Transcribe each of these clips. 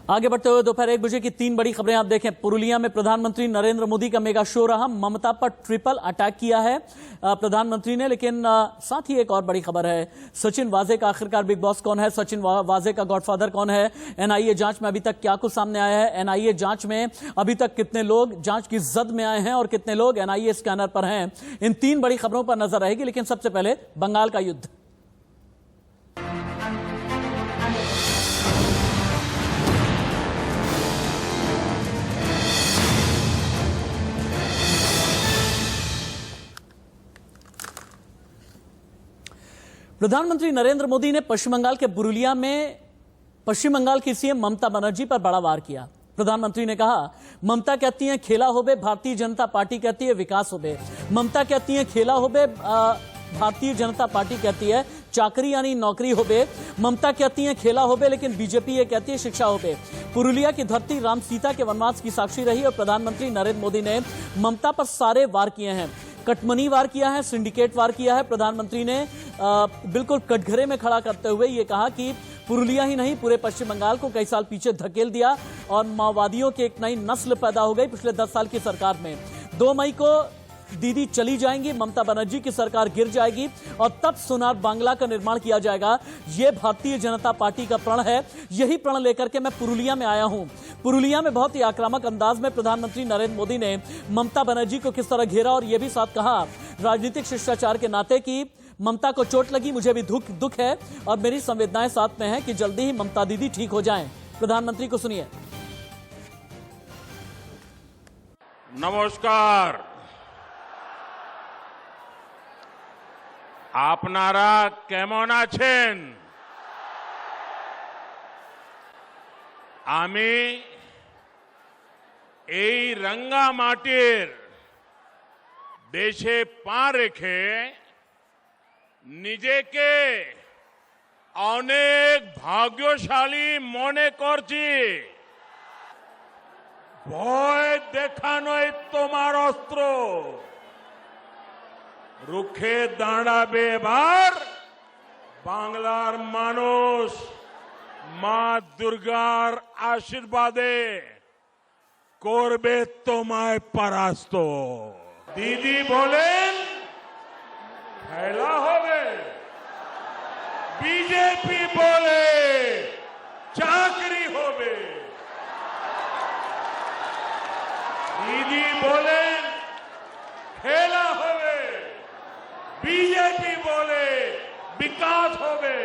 आगे बढ़ते हुए दोपहर 1 बजे की 3 बड़ी खबरें आप देखें। पुरुलिया में प्रधानमंत्री नरेंद्र मोदी का मेगा शो रहा। ममता पर ट्रिपल अटैक किया है प्रधानमंत्री ने, लेकिन साथ ही एक और बड़ी खबर है। सचिन वाजे का आखिरकार बिग बॉस कौन है, सचिन वाजे का गॉडफादर कौन है, एनआईए जांच में अभी तक क्या कुछ सामने आया है, एनआईए जांच में अभी तक कितने लोग जांच की जद में आए हैं और कितने लोग एनआईए स्कैनर पर हैं, इन 3 बड़ी खबरों पर नजर रहेगी। लेकिन सबसे पहले बंगाल का युद्ध। प्रधानमंत्री नरेंद्र मोदी ने पश्चिम बंगाल के पुरुलिया में पश्चिम बंगाल की सीएम ममता बनर्जी पर बड़ा वार किया। प्रधानमंत्री ने कहा, ममता कहती हैं खेला होबे, भारतीय जनता पार्टी कहती है विकास होबे। ममता कहती हैं खेला होबे, भारतीय जनता पार्टी कहती है चाकरी यानी नौकरी होबे। ममता कहती हैं खेला होबे, लेकिन बीजेपी ये कहती है शिक्षा होबे। पुरुलिया की धरती राम सीता के वनवास की साक्षी रही और प्रधानमंत्री नरेंद्र मोदी ने ममता पर सारे वार किए हैं। कटमनी वार किया है, सिंडिकेट वार किया है। प्रधानमंत्री ने बिल्कुल कटघरे में खड़ा करते हुए यह कहा कि पुरुलिया ही नहीं पूरे पश्चिम बंगाल को कई साल पीछे धकेल दिया और माओवादियों की एक नई नस्ल पैदा हो गई पिछले 10 साल की सरकार में। 2 मई को दीदी चली जाएंगी, ममता बनर्जी की सरकार गिर जाएगी और तब सोनार बांग्ला का निर्माण किया जाएगा। यह भारतीय जनता पार्टी का प्रण है। यही प्रण लेकर के मैं पुरुलिया में आया हूं। पुरुलिया में बहुत ही आक्रामक अंदाज में प्रधानमंत्री नरेंद्र मोदी ने ममता बनर्जी को किस तरह घेरा और यह भी साथ कहा राजनीतिक शिष्टाचार के नाते कि ममता को चोट लगी, मुझे भी दुख है और मेरी संवेदनाएं साथ में हैं कि जल्दी ही ममता दीदी ठीक हो जाएं। प्रधानमंत्री को सुनिए। नमस्कार। আপনারা কেমন আছেন? আমি এই রাঙ্গামাটির দেশে পা রেখে নিজেকে অনেক ভাগ্যশালী মনে করছি। ভয় দেখানোই তোমার অস্ত্র। রুখে দাঁড়াবে এবার বাংলার মানুষ মা দুর্গার আশীর্বাদে করবে তোমায় পরাস্ত। দিদি বলেন খেলা হবে, বিজেপি বলে চাকরি হবে। দিদি বলেন খেলা হবে, बीजेपी बोले विकास होवे।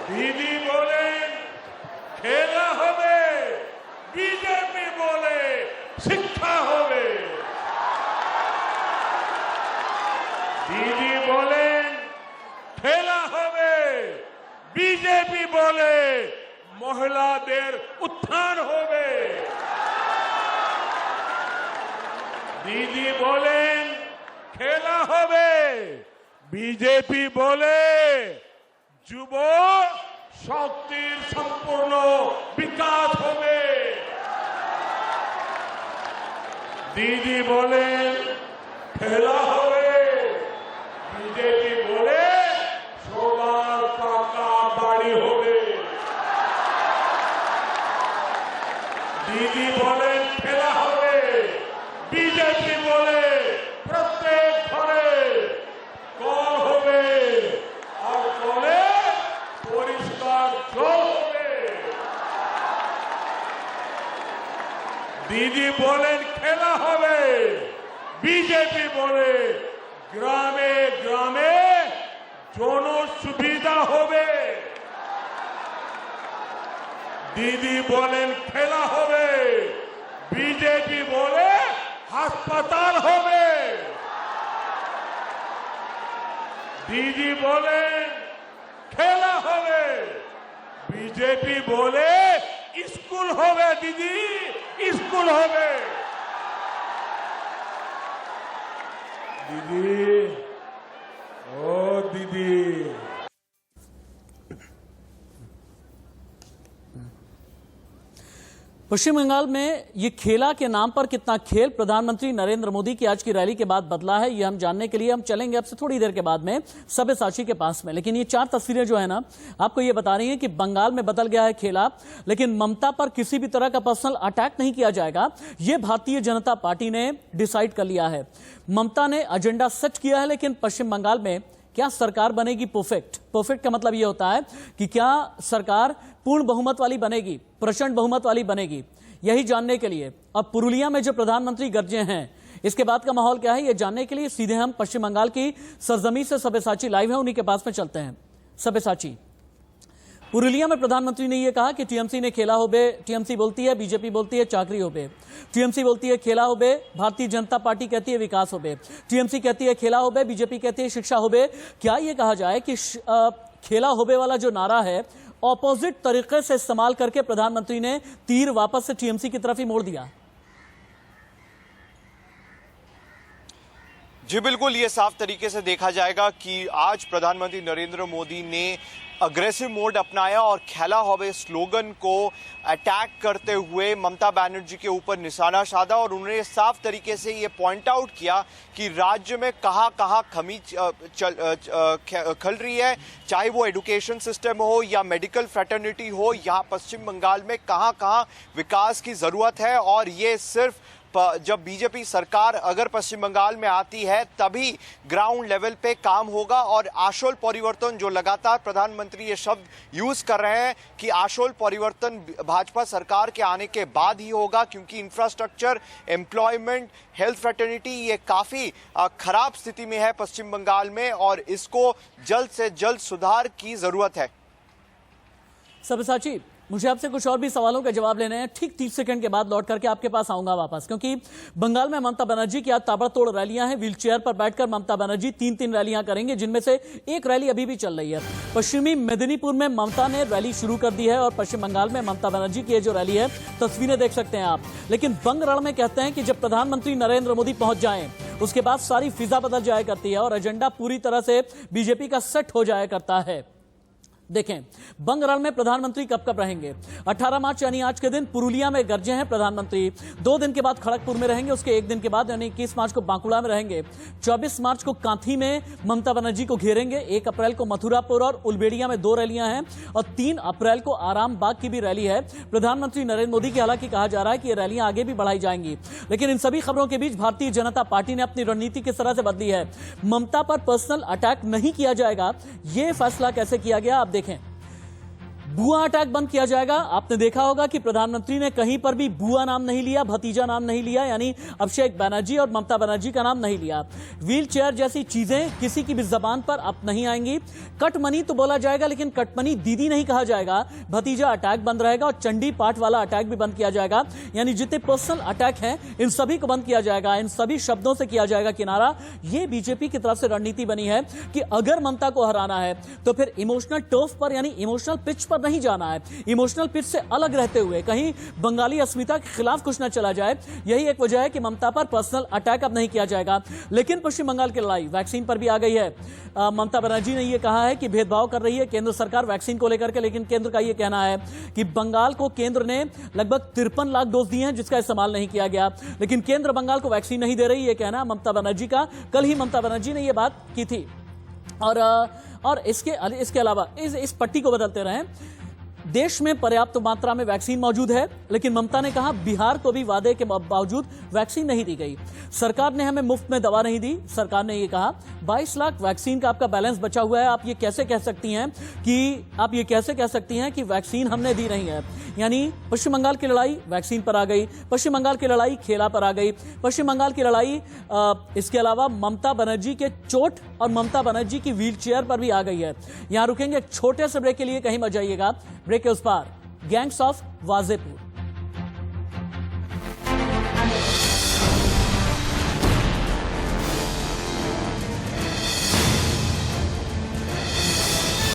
दीदी बोले खेला होवे, बीजेपी बोले शिक्षा होवे। दीदी बोले खेला होवे, बीजेपी बोले महिलादेर उत्थान होवे। दीदी बोले खेला होवे, बीजेपी बोले যুব শক্তির সম্পূর্ণ বিকাশ হবে। दीदी बोले खेला होवे, बीजेपी बोले সবার পাকা বাড়ি হবে। दीदी बोले खेला होवे, बीजेपी बोले प्रत्येक घरे कल होवे और कले परिष्कार जल होवे। दीदी बोले खेला होवे, बीजेपी बोले ग्रामे ग्रामे जन सुविधा होवे। दीदी बोले खेला होवे, बीजेपी बोले अस्पताल होवे। दीदी बोले खेला होवे, बीजेपी बोले स्कूल होवे। दीदी स्कूल होवे। दीदी ओ दीदी पश्चिम बंगाल में ये खेला के नाम पर कितना खेल प्रधानमंत्री नरेंद्र मोदी की आज की रैली के बाद बदला है, ये हम जानने के लिए हम चलेंगे अब से थोड़ी देर के बाद में सब्यसाची के पास में। लेकिन ये चार तस्वीरें जो है ना, आपको ये बता रही हैं कि बंगाल में बदल गया है खेला, लेकिन ममता पर किसी भी तरह का पर्सनल अटैक नहीं किया जाएगा, ये भारतीय जनता पार्टी ने डिसाइड कर लिया है। ममता ने एजेंडा सेट किया है, लेकिन पश्चिम बंगाल में क्या सरकार बनेगी परफेक्ट? परफेक्ट का मतलब यह होता है कि क्या सरकार पूर्ण बहुमत वाली बनेगी, प्रचंड बहुमत वाली बनेगी, यही जानने के लिए अब पुरुलिया में जो प्रधानमंत्री गरजे हैं, इसके बाद का माहौल क्या है, यह जानने के लिए सीधे हम पश्चिम बंगाल की सरजमी से सब्यसाची लाइव है, उन्हीं के पास में चलते हैं। सब्यसाची, पुरुलिया में प्रधानमंत्री ने यह कहा कि टीएमसी ने खेला हो बे, टीएमसी बोलती है, बीजेपी बोलती है चाकरी हो बे, टीएमसी बोलती है खेला हो बे, भारतीय जनता पार्टी कहती है विकास हो बे, टीएमसी कहती है खेला हो बे, बीजेपी कहती है शिक्षा हो बे। क्या यह कहा जाए कि खेला हो बे वाला जो नारा है, ऑपोजिट तरीके से इस्तेमाल करके प्रधानमंत्री ने तीर वापस से टीएमसी की तरफ ही मोड़ दिया? जी बिल्कुल, ये साफ तरीके से देखा जाएगा कि आज प्रधानमंत्री नरेंद्र मोदी ने अग्रेसिव मोड अपनाया और खेला होवे स्लोगन को अटैक करते हुए ममता बनर्जी के ऊपर निशाना साधा और उन्होंने साफ तरीके से ये पॉइंट आउट किया कि राज्य में कहां कहां कमी खल रही है, चाहे वो एजुकेशन सिस्टम हो या मेडिकल फ्रेटर्निटी हो, यहाँ पश्चिम बंगाल में कहां कहां विकास की जरूरत है। और ये सिर्फ जब बीजेपी सरकार अगर पश्चिम बंगाल में आती है तभी ग्राउंड लेवल पे काम होगा। और आशोल परिवर्तन जो लगातार प्रधानमंत्री ये शब्द यूज कर रहे हैं कि आशोल परिवर्तन भाजपा सरकार के आने के बाद ही होगा, क्योंकि इंफ्रास्ट्रक्चर, एम्प्लॉयमेंट, हेल्थ फ्रेटर्निटी ये काफी खराब स्थिति में है पश्चिम बंगाल में और इसको जल्द से जल्द सुधार की जरूरत है। सब्यसाची, मुझे आपसे कुछ और भी सवालों के जवाब लेने हैं। ठीक 30 सेकंड के बाद लौट करके आपके पास आऊंगा वापस, क्योंकि बंगाल में ममता बनर्जी की आज ताबड़तोड़ रैलियां हैं। व्हील चेयर पर बैठकर ममता बनर्जी 3 रैलियां करेंगे, जिनमें से एक रैली अभी भी चल रही है। पश्चिमी मेदिनीपुर में ममता ने रैली शुरू कर दी है और पश्चिम बंगाल में ममता बनर्जी की जो रैली है, तस्वीरें देख सकते हैं आप। लेकिन बंगरण में कहते हैं कि जब प्रधानमंत्री नरेंद्र मोदी पहुंच जाएं, उसके बाद सारी फिजा बदल जाया करती है और एजेंडा पूरी तरह से बीजेपी का सेट हो जाया करता है। देखें, बंगरण में प्रधानमंत्री कब कब रहेंगे। 18 मार्च यानी आज के दिन पुरुलिया में गरजे हैं प्रधानमंत्री, 2 दिन के बाद खड़गपुर में रहेंगे, उसके 1 दिन के बाद यानी 21 मार्च को बांकुड़ा में रहेंगे, 24 मार्च को कांथी में ममता बनर्जी को घेरेंगे, 1 अप्रैल को मथुरापुर और उलबेड़िया में 2 रैलियां हैं और 3 अप्रैल को आरामबाग की भी रैली है प्रधानमंत्री नरेंद्र मोदी की। हालांकि कहा जा रहा है कि ये रैलियां आगे भी बढ़ाई जाएंगी। लेकिन इन सभी खबरों के बीच भारतीय जनता पार्टी ने अपनी रणनीति किस तरह से बदली है। ममता पर पर्सनल अटैक नहीं किया जाएगा, यह फैसला कैसे किया गया आप देखें। बुआ अटैक बंद किया जाएगा। आपने देखा होगा कि प्रधानमंत्री ने कहीं पर भी बुआ नाम नहीं लिया, भतीजा नाम नहीं लिया, यानी अभिषेक बनर्जी और ममता बनर्जी का नाम नहीं लिया। व्हील चेयर जैसी चीजें किसी की भी जबान पर अब नहीं आएंगी। कटमनी तो बोला जाएगा, लेकिन कटमनी दीदी नहीं कहा जाएगा। भतीजा अटैक बंद रहेगा और चंडी पाठ वाला अटैक भी बंद किया जाएगा। यानी जितने पर्सनल अटैक हैं, इन सभी को बंद किया जाएगा, इन सभी शब्दों से किया जाएगा किनारा। यह बीजेपी की तरफ से रणनीति बनी है कि अगर ममता को हराना है तो फिर इमोशनल टर्फ पर यानी इमोशनल पिच पर नहीं जाना है, इमोशनल पिच से अलग रहते हुए कहीं बंगाली अस्मिता के खिलाफ कुछ न चला जाए। यही एक वजह है कि ममता पर पर्सनल अटैक अब नहीं किया जाएगा। लेकिन पश्चिम बंगाल की लड़ाई वैक्सीन पर भी आ गई है। ममता बनर्जी ने यह कहा है कि भेदभाव कर रही है केंद्र सरकार वैक्सीन को लेकर के, लेकिन केंद्र का यह कहना है कि बंगाल को केंद्र ने लगभग 53 लाख डोज दिए हैं, जिसका इस्तेमाल नहीं किया गया, लेकिन केंद्र बंगाल को वैक्सीन नहीं दे रही, यह कहना ममता बनर्जी का। कल ही ममता बनर्जी ने यह बात की थी। और इसके अलावा इस पट्टी को बदलते रहे। देश में पर्याप्त मात्रा में वैक्सीन मौजूद है, लेकिन ममता ने कहा बिहार को भी वादे के बावजूद वैक्सीन नहीं दी गई। सरकार ने हमें मुफ्त में दवा नहीं दी। सरकार ने यह कहा 22 लाख वैक्सीन का आपका बैलेंस बचा हुआ है, आप ये कैसे कह सकती हैं कि वैक्सीन हमने दी नहीं है। यानी पश्चिम बंगाल की लड़ाई वैक्सीन पर आ गई, पश्चिम बंगाल की लड़ाई खेला पर आ गई, पश्चिम बंगाल की लड़ाई इसके अलावा ममता बनर्जी के चोट और ममता बनर्जी की व्हील चेयर पर भी आ गई है। यहां रुकेंगे एक छोटे से ब्रेक के लिए, कहीं मत जाइएगा। ब्रेक के उस पार गैंग्स ऑफ वाजेपुर।